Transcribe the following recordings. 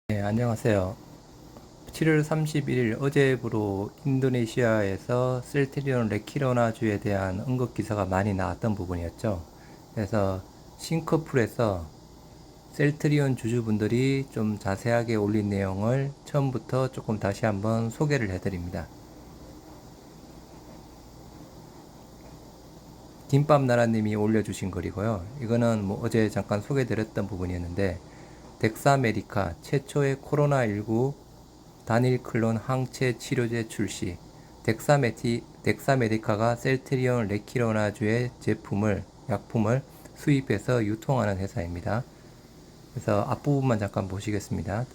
네, 안녕하세요. 7월 31일 어제부로 인도네시아에서 셀트리온 레키로나주에 대한 언급 기사가 많이 나왔던 부분이었죠. 그래서 싱커풀에서 셀트리온 주주분들이 좀 자세하게 올린 내용을 처음부터 조금 다시 한번 소개를 해드립니다. 김밥나라님이 올려주신 글이고요. 이거는 뭐 어제 잠깐 소개드렸던 부분이었는데, 덱사메디카 최초의 코로나19 단일 클론 항체 치료제 출시. 덱사메디카가 셀트리온 레키로나주의 약품을 수입해서 유통하는 회사입니다. 그래서 앞부분만 잠깐 보시겠습니다.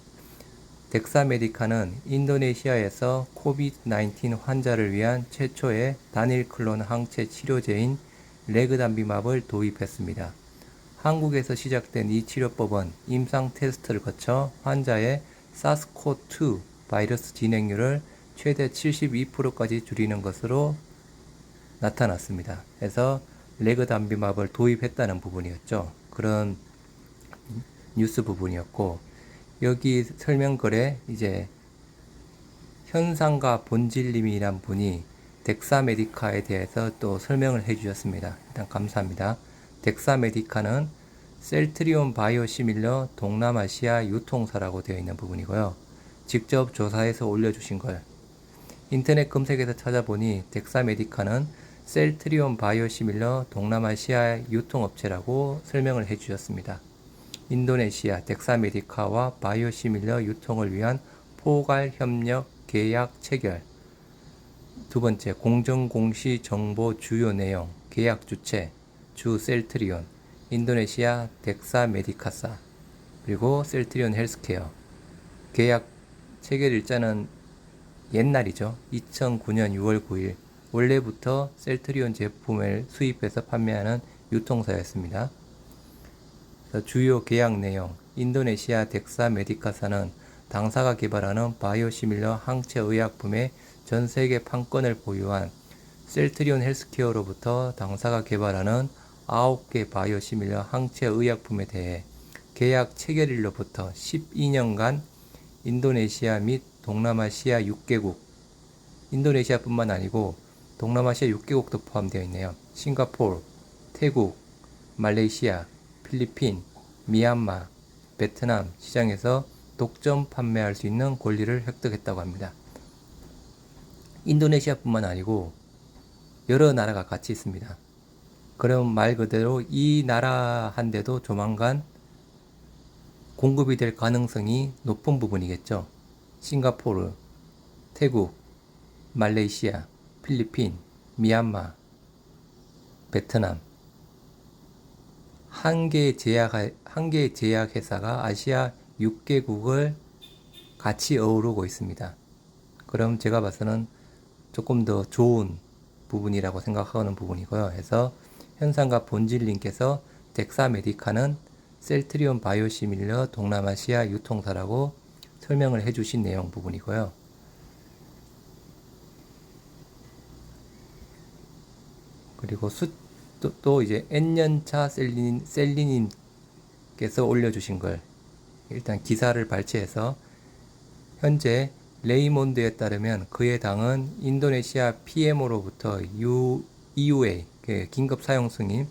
덱사메디카는 인도네시아에서 코비드-19 환자를 위한 최초의 단일 클론 항체 치료제인 레그담비맙을 도입했습니다. 한국에서 시작된 이 치료법은 임상 테스트를 거쳐 환자의 사스코2 바이러스 진행률을 최대 72%까지 줄이는 것으로 나타났습니다. 그래서 레그담비맙을 도입했다는 부분이었죠. 그런 뉴스 부분이었고, 여기 설명글에 이제 현상가 본질님이란 분이 덱사메디카에 대해서 또 설명을 해 주셨습니다. 일단 감사합니다. 덱사메디카는 셀트리온 바이오시밀러 동남아시아 유통사라고 되어 있는 부분이고요. 직접 조사해서 올려주신 걸 인터넷 검색에서 찾아보니 덱사메디카는 셀트리온 바이오시밀러 동남아시아 유통업체라고 설명을 해 주셨습니다. 인도네시아 덱사메디카와 바이오시밀러 유통을 위한 포괄 협력 계약 체결. 두 번째, 공정공시 정보 주요 내용, 계약 주체, 주 셀트리온, 인도네시아 덱사메디카사, 그리고 셀트리온 헬스케어. 계약 체결 일자는 옛날이죠. 2009년 6월 9일. 원래부터 셀트리온 제품을 수입해서 판매하는 유통사였습니다. 주요 계약 내용, 인도네시아 덱사메디카사는 당사가 개발하는 바이오시밀러 항체 의약품의 전 세계 판권을 보유한 셀트리온 헬스케어로부터 당사가 개발하는 9개 바이오시밀러 항체 의약품에 대해 계약 체결일로부터 12년간 인도네시아 및 동남아시아 6개국, 인도네시아뿐만 아니고 동남아시아 6개국도 포함되어 있네요. 싱가포르, 태국, 말레이시아, 필리핀, 미얀마, 베트남 시장에서 독점 판매할 수 있는 권리를 획득했다고 합니다. 인도네시아뿐만 아니고 여러 나라가 같이 있습니다. 그럼 말 그대로 이 나라 한데도 조만간 공급이 될 가능성이 높은 부분이겠죠. 싱가포르, 태국, 말레이시아, 필리핀, 미얀마, 베트남. 한 개의 제약회사가 아시아 6개국을 같이 어우르고 있습니다. 그럼 제가 봐서는 조금 더 좋은 부분이라고 생각하는 부분이고요. 해서 현상가 본질님께서 덱사메디카는 셀트리온 바이오시밀러 동남아시아 유통사라고 설명을 해주신 내용 부분이고요. 그리고 또 이제 N년차 셀리님께서 올려주신 걸 일단 기사를 발췌해서 현재 레이몬드에 따르면 그의 당은 인도네시아 PMO로부터 EUA 긴급 사용 승인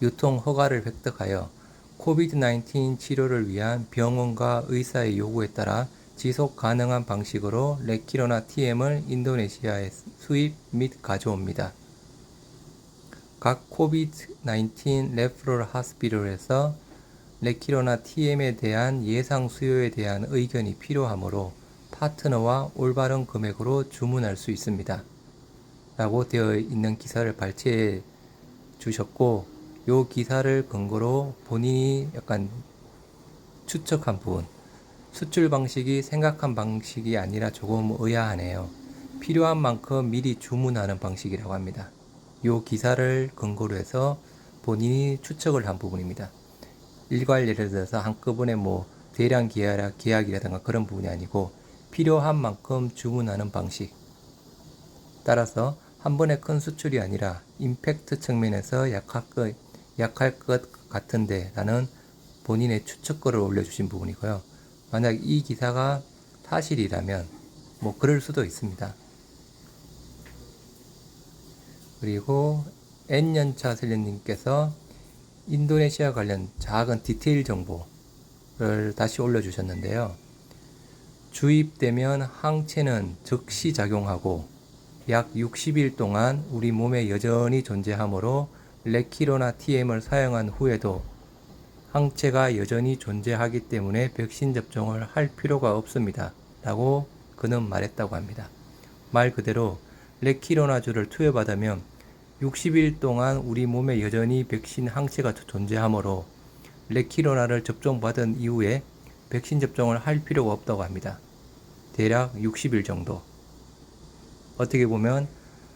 유통 허가를 획득하여 코비드-19 치료를 위한 병원과 의사의 요구에 따라 지속 가능한 방식으로 레키로나 TM을 인도네시아에 수입 및 가져옵니다. 각 코비드-19 레퍼럴 하스피럴에서 레키로나 TM에 대한 예상 수요에 대한 의견이 필요하므로 파트너와 올바른 금액으로 주문할 수 있습니다. 라고 되어 있는 기사를 발췌해 주셨고, 요 기사를 근거로 본인이 약간 추측한 부분, 수출 방식이 생각한 방식이 아니라 조금 의아하네요. 필요한 만큼 미리 주문하는 방식이라고 합니다. 요 기사를 근거로 해서 본인이 추측을 한 부분입니다. 일괄 예를 들어서 한꺼번에 뭐 대량 계약이라든가 그런 부분이 아니고 필요한 만큼 주문하는 방식. 따라서 한 번에 큰 수출이 아니라 임팩트 측면에서 약할 것 같은데 라는 본인의 추측글을 올려주신 부분이고요. 만약 이 기사가 사실이라면 뭐 그럴 수도 있습니다. 그리고 N년차 셀린님께서 인도네시아 관련 작은 디테일 정보를 다시 올려주셨는데요. 주입되면 항체는 즉시 작용하고 약 60일 동안 우리 몸에 여전히 존재하므로 레키로나 TM을 사용한 후에도 항체가 여전히 존재하기 때문에 백신 접종을 할 필요가 없습니다. 라고 그는 말했다고 합니다. 말 그대로 레키로나주를 투여받으면 60일 동안 우리 몸에 여전히 백신 항체가 존재하므로 레키로나를 접종받은 이후에 백신 접종을 할 필요가 없다고 합니다. 대략 60일 정도. 어떻게 보면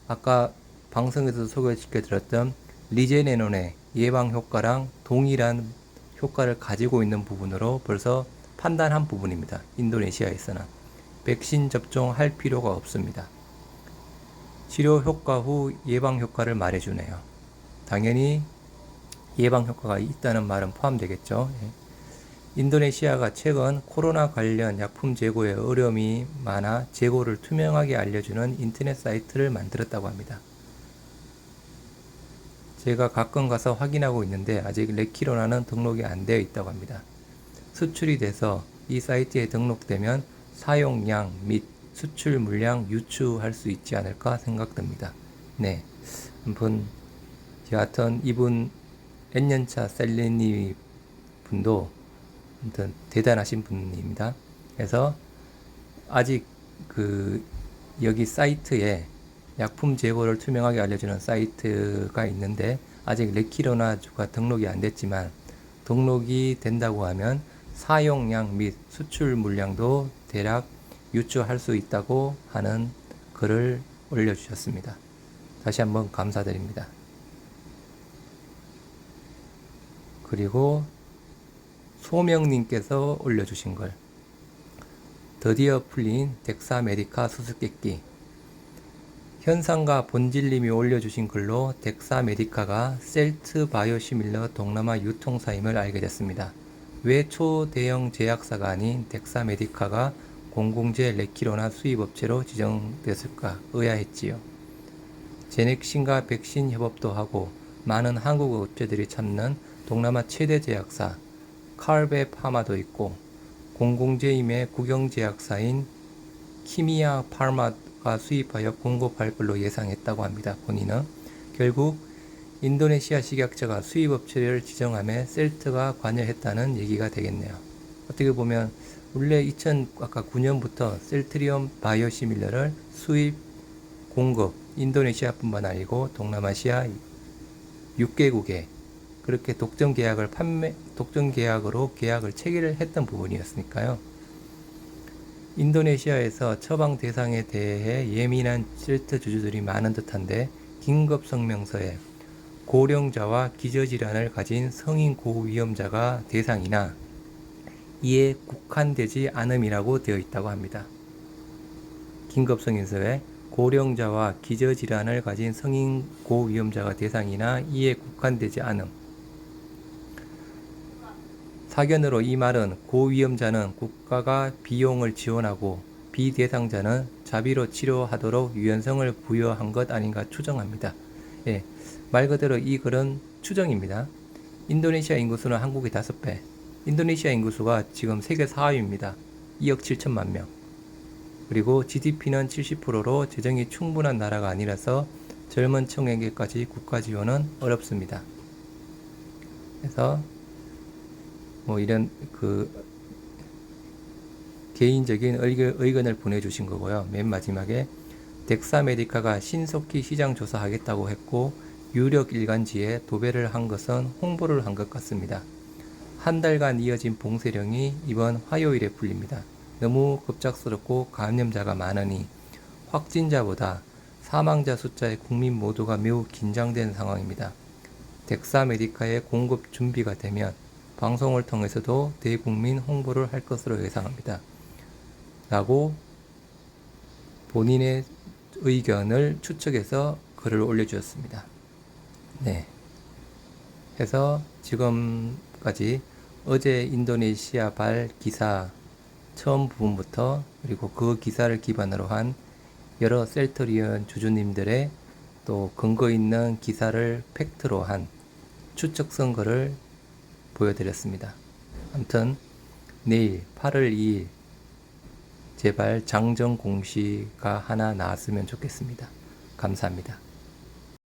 아까 방송에서 소개시켜드렸던 리제네논의 예방 효과랑 동일한 효과를 가지고 있는 부분으로 벌써 판단한 부분입니다. 인도네시아에서는 백신 접종할 필요가 없습니다. 치료 효과 후 예방 효과를 말해주네요. 당연히 예방 효과가 있다는 말은 포함되겠죠. 인도네시아가 최근 코로나 관련 약품 재고에 어려움이 많아 재고를 투명하게 알려주는 인터넷 사이트를 만들었다고 합니다. 제가 가끔 가서 확인하고 있는데 아직 레키로나는 등록이 안 되어 있다고 합니다. 수출이 돼서 이 사이트에 등록되면 사용량 및 수출 물량 유추할 수 있지 않을까 생각됩니다. 네, 한번 여하튼 이분 N년차 셀레니 분도 아무튼 대단하신 분입니다. 그래서 아직 여기 사이트에 약품 재고를 투명하게 알려주는 사이트가 있는데 아직 레키로나주가 등록이 안 됐지만 등록이 된다고 하면 사용량 및 수출 물량도 대략 유추할 수 있다고 하는 글을 올려주셨습니다. 다시 한번 감사드립니다. 그리고 소명님께서 올려주신 글, 드디어 풀린 덱사메디카 수수께끼. 현상과 본질님이 올려주신 글로 덱사메디카가 셀트 바이오시밀러 동남아 유통사임을 알게 됐습니다. 왜 초대형 제약사가 아닌 덱사메디카가 공공재 레키로나 수입업체로 지정됐을까 의아했지요. 제넥신과 백신 협업도 하고 많은 한국 업체들이 참는 동남아 최대 제약사 칼베 파마도 있고 공공재임의 국영제약사인 키미아 파마가 수입하여 공급할 걸로 예상했다고 합니다. 본인은 결국 인도네시아 식약처가 수입업체를 지정함에 셀트가 관여했다는 얘기가 되겠네요. 어떻게 보면 원래 2009년부터 셀트리온 바이오시밀러를 수입, 공급, 인도네시아뿐만 아니고 동남아시아 6개국에 그렇게 독점 계약으로 계약을 체결을 했던 부분이었으니까요. 인도네시아에서 처방 대상에 대해 예민한 셀트 주주들이 많은 듯한데 긴급 성명서에 고령자와 기저질환을 가진 성인 고위험자가 대상이나 이에 국한되지 않음이라고 되어 있다고 합니다. 긴급성인서에 고령자와 기저질환을 가진 성인 고위험자가 대상이나 이에 국한되지 않음. 사견으로 이 말은 고위험자는 국가가 비용을 지원하고 비대상자는 자비로 치료하도록 유연성을 부여한 것 아닌가 추정합니다. 예, 말 그대로 이 글은 추정입니다. 인도네시아 인구수는 한국의 5배. 인도네시아 인구수가 지금 세계 4위입니다. 2억 7천만 명. 그리고 GDP는 70%로 재정이 충분한 나라가 아니라서 젊은 층에게까지 국가 지원은 어렵습니다. 그래서 뭐 이런 개인적인 의견을 보내주신 거고요. 맨 마지막에 덱사메디카가 신속히 시장 조사하겠다고 했고 유력 일간지에 도배를 한 것은 홍보를 한 것 같습니다. 한 달간 이어진 봉쇄령이 이번 화요일에 풀립니다. 너무 급작스럽고 감염자가 많으니 확진자보다 사망자 숫자에 국민 모두가 매우 긴장된 상황입니다. 덱사메디카의 공급 준비가 되면 방송을 통해서도 대국민 홍보를 할 것으로 예상합니다. 라고 본인의 의견을 추측해서 글을 올려주셨습니다. 네. 해서 지금까지 어제 인도네시아 발 기사 처음 부분부터 그리고 그 기사를 기반으로 한 여러 셀터리온 주주님들의 또 근거 있는 기사를 팩트로 한 추측 선거를 보여드렸습니다. 아무튼 내일 8월 2일 제발 장정 공시가 하나 나왔으면 좋겠습니다. 감사합니다.